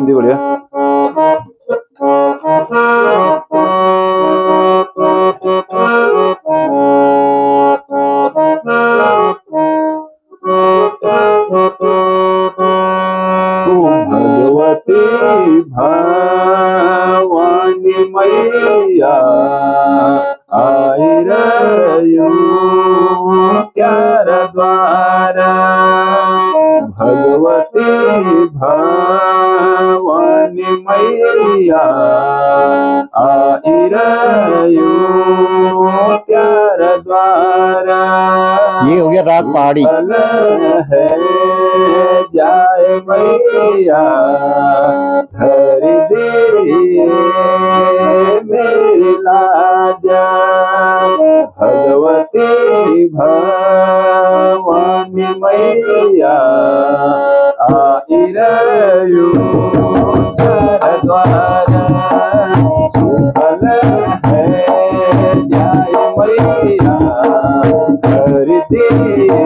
हिंदी बढ़िया। भगवती भवानी मैया आई रयो प्यारा द्वारा। भगवती भवानी मैया आई रयो प्यारा द्वारा। ये हो गया राग पहाड़ी। है जाए मैया धर दिए मेरी लाजा। भगवती भवानी मैया आई रयो प्यारा द्वारा। सुफल है जाए मैया धर दिए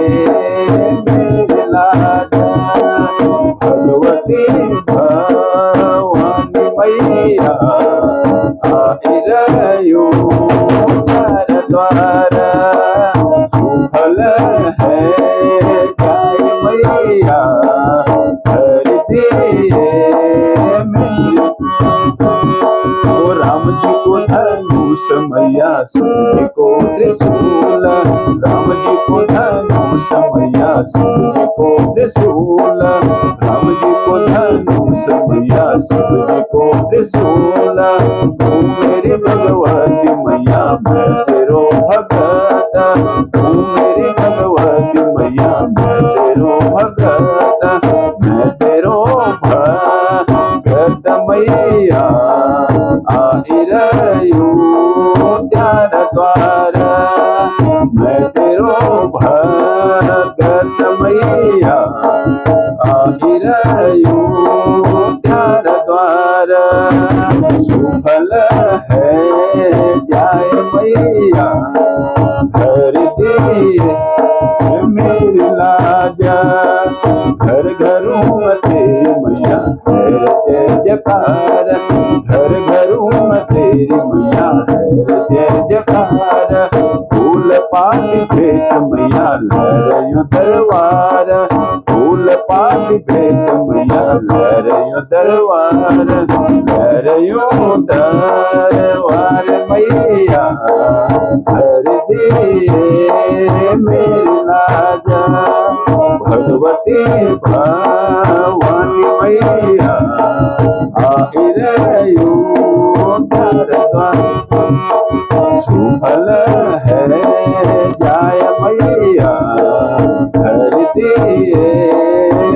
मेरी लाजा। भगवती भवानी मैया आई रयो प्यारा द्वारा। सुफल है जाए मैया धर दिए मेरी। राम जी को धनुष मैया सूर्य को त्रिशूल। राम जी को धनुष मैया सूर्य को त्रिशूल। राम जी को धनुष मैया सूर्य को त्रिशूल। तू मेरी भगवती मैया मैं तेरो भगत। तू मेरी भगवती मैया मैं तेरो भगत। मैं तेरो भगत मैया आई रयो प्यारा द्वारा। मैं तेरो भगत मैया आई रयो प्यारा द्वारा। सुफल है जाए मैया धर दिए मेरी लाजा। घर घरों में तेरी मैया है जय जयकार। घर घरों में तेरी मैया है जय जयकार। फूल पाती भेंट मैया लहरियों दरबार। फूल पाती भेंट मैया लहरियों दरबार। लहरियों दरबार मैया धर दिए मेरी लाजा। भगवती भवानी मैया आई रयो प्यारा द्वारा। सुफल है जाय मैया धर दिए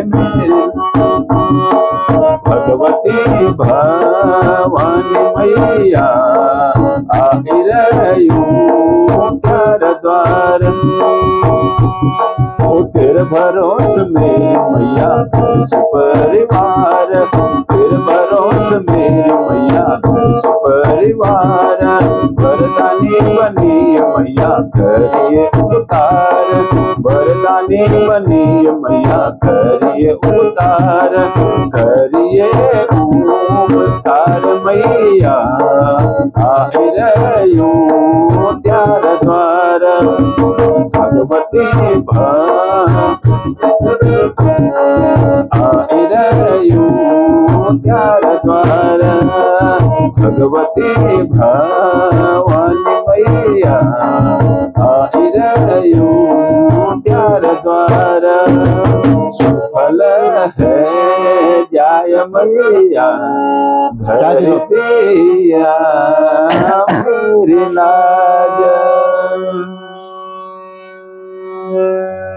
मेरी। भगवती भवानी मैया आई रयो प्यारा द्वारा। तेरे भरोस मेरी मैया परिवार। तेरे भरोस मेरी मैया परिवार। वरदानी बनी मैया करिए उतार। वरदानी बनी मैया करिए उतार। करिए उतार मैया आई रयो प्यारा द्वारा। भगवती आई रयो प्यारा द्वारा। भगवती भवानी मैया आई रयो प्यारा द्वारा। सुफल है जाय मैया धर दिया मेरी लाजा।